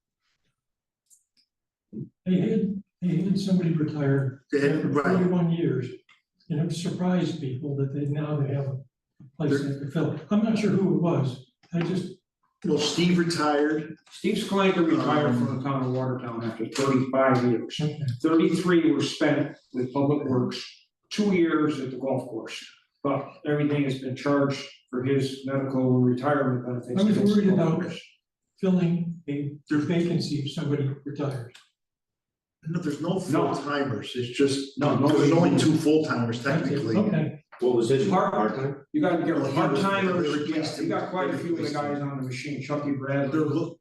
They had somebody retire They had- after right. 41 years, and it surprised people that they have a place they have to fill. I'm not sure who it was, I just, Well, Steve retired. Steve Sklanker retired from the town of Watertown after 35 years. okay, 33 were spent with Public Works, 2 years at the golf course. But everything has been charged for his medical and retirement benefits. I was against the worried golf about course. filling a vacancy if somebody retires. No, there's no full timers, it's just, No, no. there's only 2 full timers That's it, technically. okay, what was his Part- part-time? You gotta get Well, he was- part-timers, they yeah, replaced you him. got quite a They few of the replaced him. guys on the machine, Chucky They're Bradley, look,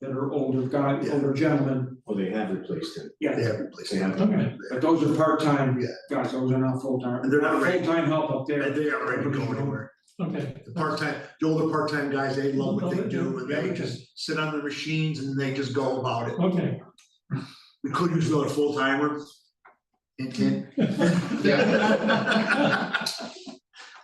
that are older guys, Yeah. older gentlemen, Oh, they have replaced him. yeah. they have replaced They him. have. okay. But those are part-time Yeah. guys, those are not full-time. And they're not ready. Full-time help up there. And they aren't ready to go anywhere. Okay. The part-time, the older part-time guys, they love what they do and they Yeah. just sit on the machines and they just go about it. Okay. We could use another full-timer. Hint, hint.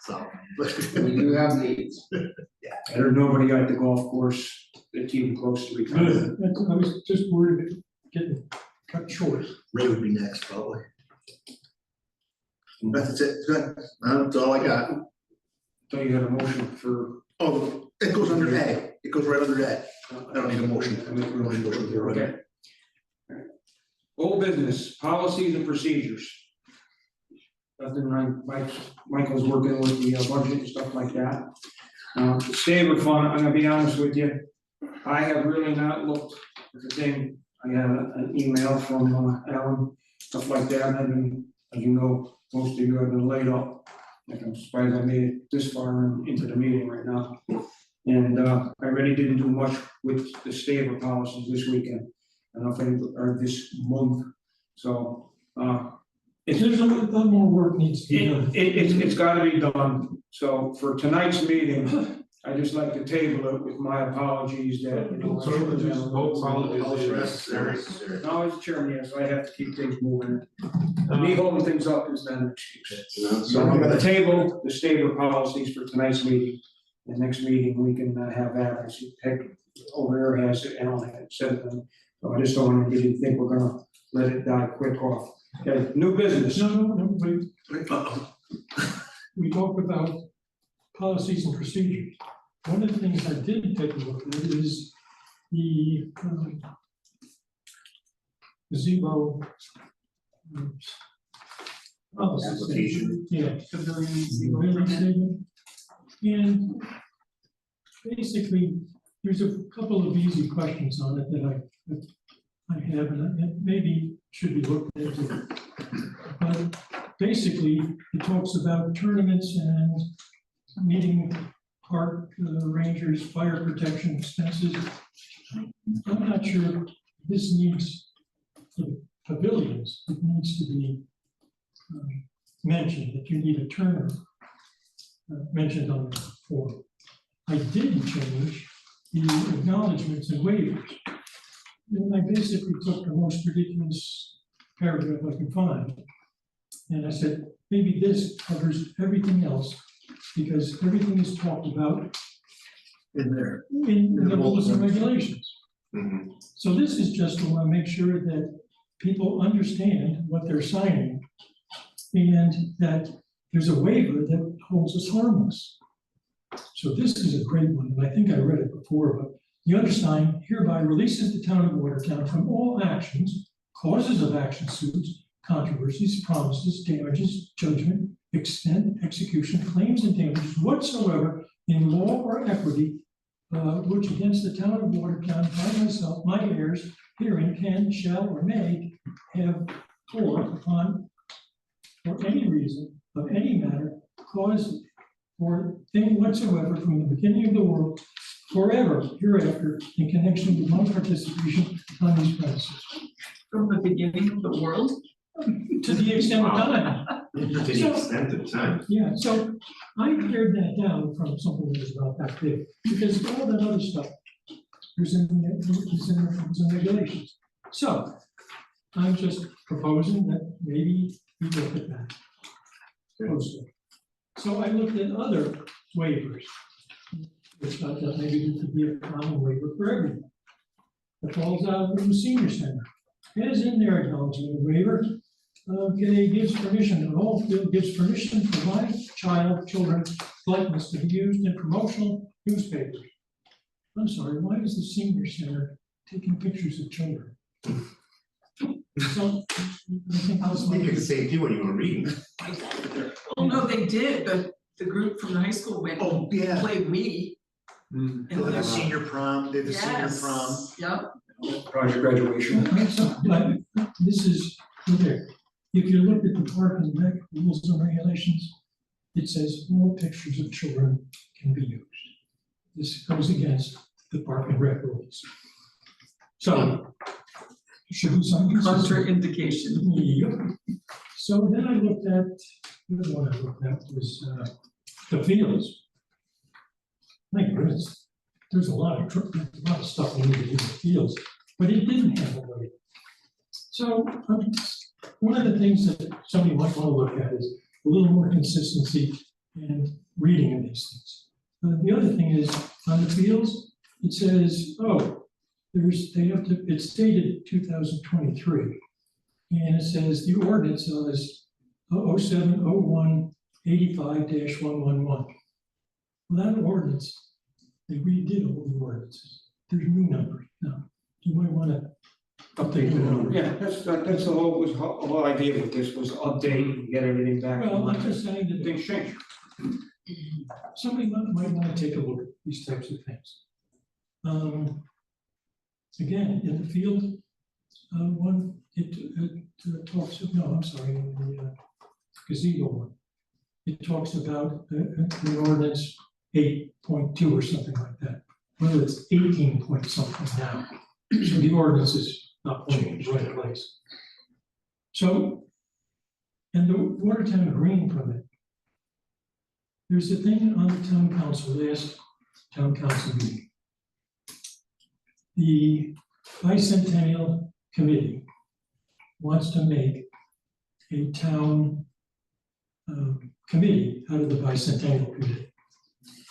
So. We do have needs. There's nobody at the golf course that's even close to retirement. Good, I was just worried about getting cut short. Ray would be next, probably. That's it, good. That's all I got. So you had a motion for. Oh, it goes under A. It goes right under A. I don't need a motion. I make a motion to approve, Right. okay. Alright. Old business, policies and procedures. Nothing, Michael's working with the budget and stuff like that. Saver fund, I'm gonna be honest with you, I have really not looked at the thing. I got an email from Alan, stuff like that, and I've been, as you know, most of you have been laid up. Like, I'm surprised I made it this far into the meeting right now. And I really didn't do much with the Saver policies this weekend, or this month, so, There's a lot more work needs to be done. it's gotta be done, so for tonight's meeting, I just like to table it with my apologies that. you know, I should have done a little- Necessary. No, as chairman, yes, I have to keep things moving. Me holding things up is not an excuse. So I'm gonna table the Saver policies for tonight's meeting. The next meeting, we can have that, I see, heck, over there has it, Alan had said them. So I just don't want anybody to think we're gonna let it die quick off. Okay, new business. No, Uh-oh. we talked about policies and procedures. One of the things I did take a look at is the gazebo. Policy Application. Yeah. Pavilion, Building statement. And basically, there's a couple of easy questions on it that I have, and it maybe should be looked into. But basically, it talks about tournaments and meeting park rangers, fire protection expenses. I'm not sure this needs, for the pavilions, it needs to be mentioned, that you need a tournament mentioned on the form. I didn't change the acknowledgements and waivers. And I basically took the most ridiculous paragraph I could find. And I said, maybe this covers everything else, because everything is talked about In there. in the rules and regulations. Mhm. So this is just to want to make sure that people understand what they're signing, and that there's a waiver that holds us harmless. So this is a great one, and I think I read it before, but the undersigned hereby releases the town of Watertown from all actions, causes of action, suits, controversies, promises, damages, judgment, extent, execution, claims and damages whatsoever in law or equity, which against the town of Watertown, by myself, my heirs, herein can, shall, or may have or upon, for any reason, of any matter, cause or thing whatsoever from the beginning of the world, forever hereafter, in connection with my participation on these premises. from the beginning of the world, to the extent of time. To the extent of time. Yeah, so I pared that down from something that was about that big, because all that other stuff is in the regulations. So I'm just proposing that maybe we look at that closely. So I looked at other waivers, which I thought maybe there could be a common waiver for everyone. That falls out from the senior center. As in their acknowledgement of waiver, okay, gives permission, gives permission for my children's likeness to be used in promotional newspapers. I'm sorry, why is the senior center taking pictures of children? So, I think I was thinking it saved you when you were reading. Oh, no, they did, the group from the high school went Oh, and yeah, played Wii. Mm. And the they're- senior prom, they did the senior Yes, prom. yep, Project graduation. But this is, okay, if you look at the park and rec rules and regulations, it says all pictures of children can be used. This goes against the park and rec rules. So, should be some. contraindication. Yep. So then I looked at, the other one I looked at was the fields. My goodness, there's a lot of stuff we need to do in the fields, but it didn't have a way. So one of the things that somebody might want to look at is a little more consistency and reading of these things. The other thing is on the fields, it says, oh, it's dated 2023. And it says the ordinance is 0701 85-111. Well, that ordinance, they redid all the ordinances. There's new numbers now. You might want to update the numbers. Yeah, that's the whole idea with this was update and get everything back. Well, I'm just saying that Things change. somebody might want to take a look at these types of things. Again, in the field, it talks, no, I'm sorry, in the gazebo one. It talks about the ordinance 8.2 or something like that. Well, it's 18 point something now. So the ordinance is not pointing in the right place. So, and the Watertown Green permit. There's a thing on the town council, last town council meeting. The bicentennial committee wants to make a town committee out of the bicentennial committee.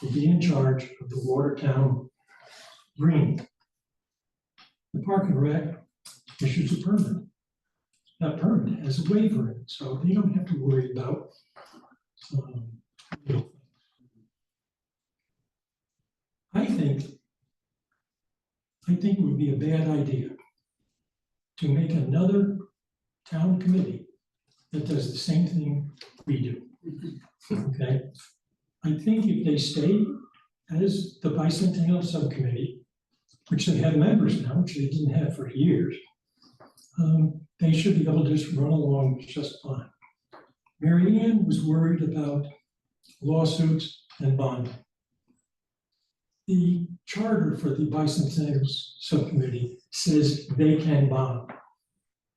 Will be in charge of the Watertown Green. The Park and Rec issues a permit. That permit has a waiver in it, so they don't have to worry about little things. I think it would be a bad idea to make another town committee that does the same thing we do. Okay? I think if they stay as the bicentennial subcommittee, which they have members now, which they didn't have for years, they should be able to just run along just fine. Mary Ann was worried about lawsuits and bonding. The charter for the bicentennial subcommittee says they can bond.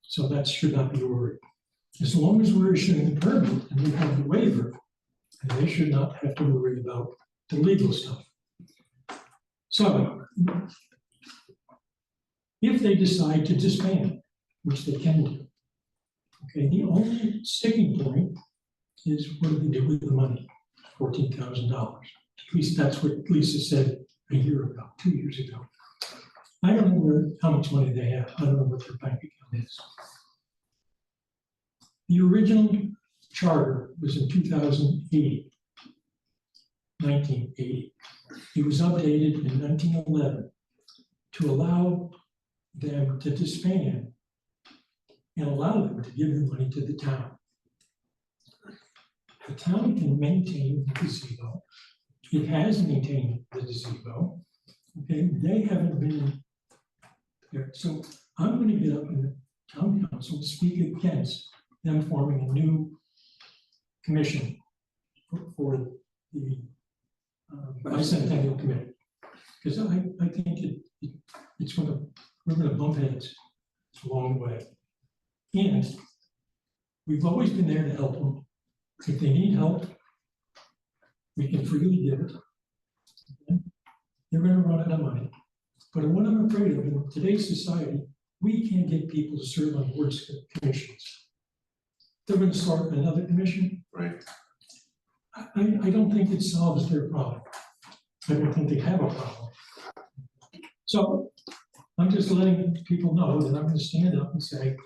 So that should not be worried. As long as we're issuing the permit and we have the waiver, they should not have to worry about the legal stuff. So, if they decide to disband, which they can do, okay, the only sticking point is what do they do with the money, $14,000. At least that's what Lisa said a year ago, 2 years ago. I don't know how much money they have. I don't know what their bank account is. The original charter was in 1980. It was updated in 1911 to allow them to disband and allow them to give the money to the town. The town can maintain the gazebo. It has maintained the gazebo. Okay, they haven't been there. So I'm going to get up in the town council and speak against them forming a new commission for the bicentennial committee. Because I think we're gonna bump heads along the way. And We've always been there to help them. If they need help, we can freely give it. Okay? They're gonna run out of money. But what I'm afraid of, in today's society, we can't get people to serve on boards and commissions. They're gonna start another commission. Right. I don't think it solves their problem. I don't think they have a problem. So I'm just letting people know that I'm gonna stand up and say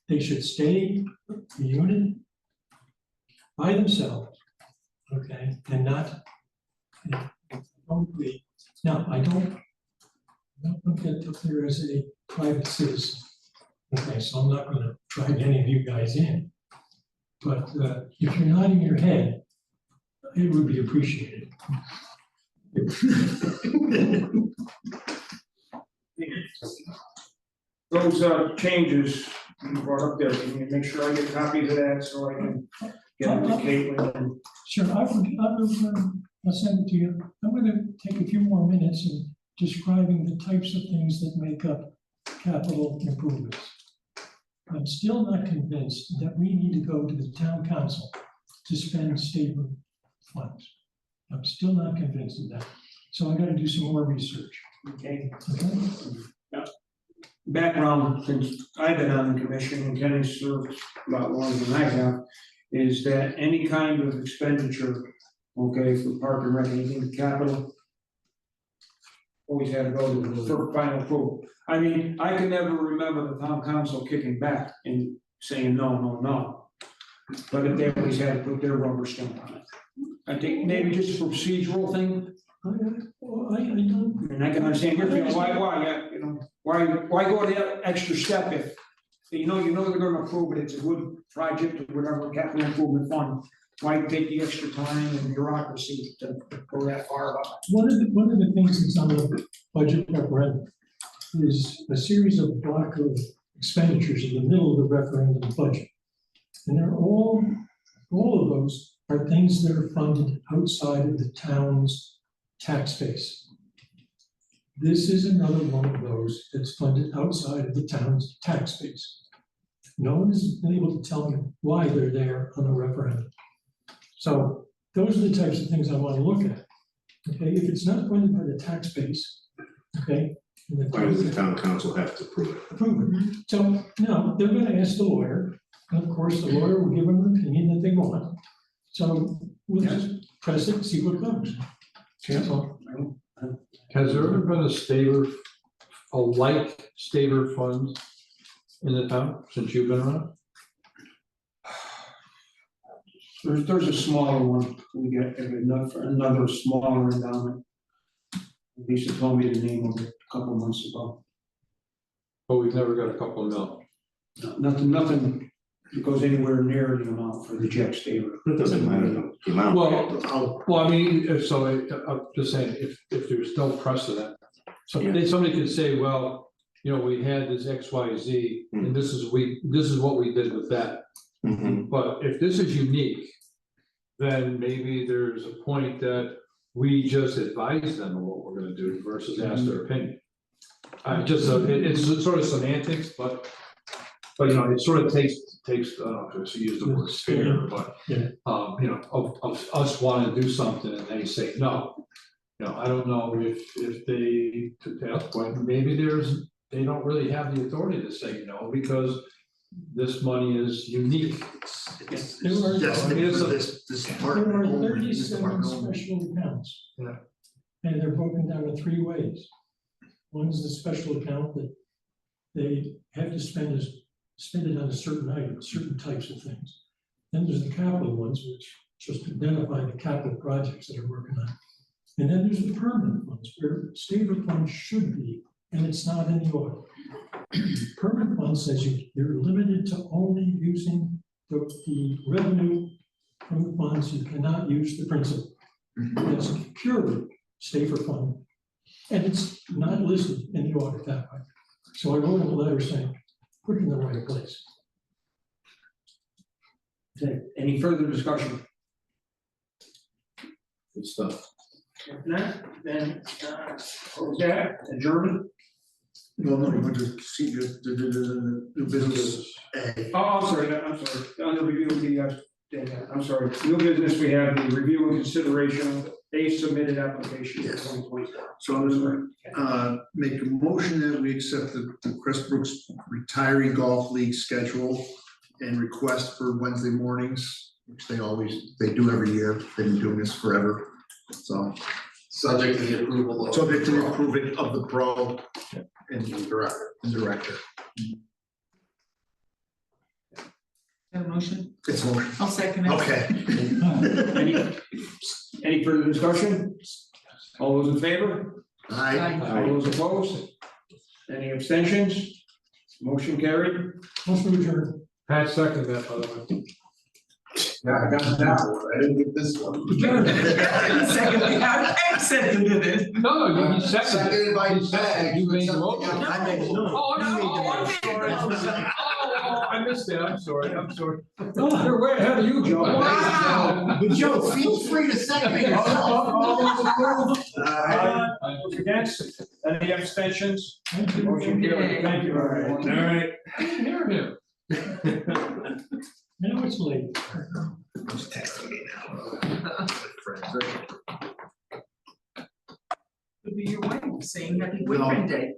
they should stay a unit by themselves, okay, and not. Probably, now, I don't get up there as a private citizen. Okay, so I'm not gonna drag any of you guys in. But if you're nodding your head, it would be appreciated. Those changes you brought up there, can you make sure I get copies of that so I can get them to Caitlin and Sure, I'll send it to you. I'm gonna take a few more minutes in describing the types of things that make up capital improvements. I'm still not convinced that we need to go to the town council to spend stable funds. I'm still not convinced of that. So I gotta do some more research. okay? Okay? Background, since I've been on the commission and Kenny served a lot longer than I have, is that any kind of expenditure, okay, for park and rec, anything capital, always had to go to for final approval. I mean, I can never remember the town council kicking back and saying no, no, no. But they always had to put their rubber stamp on it. I think maybe just a procedural thing, I don't. and I can understand your feeling, why, you know, why go the extra step if, you know they're gonna approve it, it's a good project or whatever, capital improvement fund. Why take the extra time and bureaucracy to go that far about it? One of the things that's on the budget referendum is a series of block of expenditures in the middle of the referendum budget. And they're all of those are things that are funded outside of the town's tax base. This is another one of those that's funded outside of the town's tax base. No one has been able to tell me why they're there on the referendum. So those are the types of things I want to look at. Okay, if it's not funded by the tax base, okay. Why does the town council have to approve it? Approve it. So, no, they're gonna ask the lawyer, and of course, the lawyer will give them an opinion that they want. So we'll just press it and see what comes. That's all. Has there ever been a like Staver fund in the town since you've been around? There's a smaller one, we get another smaller endowment. Lisa told me the name of it a couple months ago. But we've never got a couple of mil. Nothing that goes anywhere near the amount for the Jack Staver. It doesn't matter though, the amount. Well, I mean, I'm just saying, if there's no precedent. So Yeah. somebody could say, well, you know, we had this X, Y, Z, and this is what we did with that. Mhm. But if this is unique, then maybe there's a point that we just advise them of what we're gonna do versus ask their opinion. It's sort of semantics, but you know, it sort of takes, I don't know if you use the word fair, but Yeah. you know, of us wanting to do something and they say no. You know, I don't know if they, to that point, maybe they don't really have the authority to say no because this money is unique. It's There are- destined for this There department are only, this 37 department only. special accounts. Yeah. And they're broken down in 3 ways. One is the special account that they have to spend it on a certain item, certain types of things. Then there's the capital ones, which just identify the capital projects that are working on. And then there's the permanent ones, where Staver fund should be, and it's not in the order. Permanent fund says you're limited to only using the revenue from the funds, you cannot use the principal. That's purely Staver fund, and it's not listed in the audit that way. So I wrote a letter saying, put it in the right place. Okay, any further discussion? Good stuff. If not, then, what was that, adjournment? Well, no, you want to see the new business A. Oh, I'm sorry, on the review of the, I'm sorry, new business, we have the review and consideration of a submitted application for Yes. 2024. So I'm gonna make a motion that we accept the Crest Brooks retiree golf league schedule and request for Wednesday mornings, which they do every year. They've been doing this forever. So Subject to the approval of. subject to the approval of the pro and Director. director. Have a motion? It's a motion. I'll second it. Okay. Any further discussion? All those in favor? Aye. All those opposed? Any abstentions? Motion carried. Motion adjourned. Pat seconded that, by the way. Yeah, I got that one, I didn't get this one. I seconded it. No, you seconded. Seconded by You seconded. Peg. You made the motion. I made it. Oh, No, I'm no, sorry. Oh, I missed it, I'm sorry. You're way ahead of you, Joe. Wow. Joe, feel free to second it All those approved? Aye. Those against? Any abstentions? Thank you. Motion carried. Thank you, everyone. All right. I didn't hear him. Now it's late. He's texting me now. Friends, right? Could be your wife saying happy boyfriend day.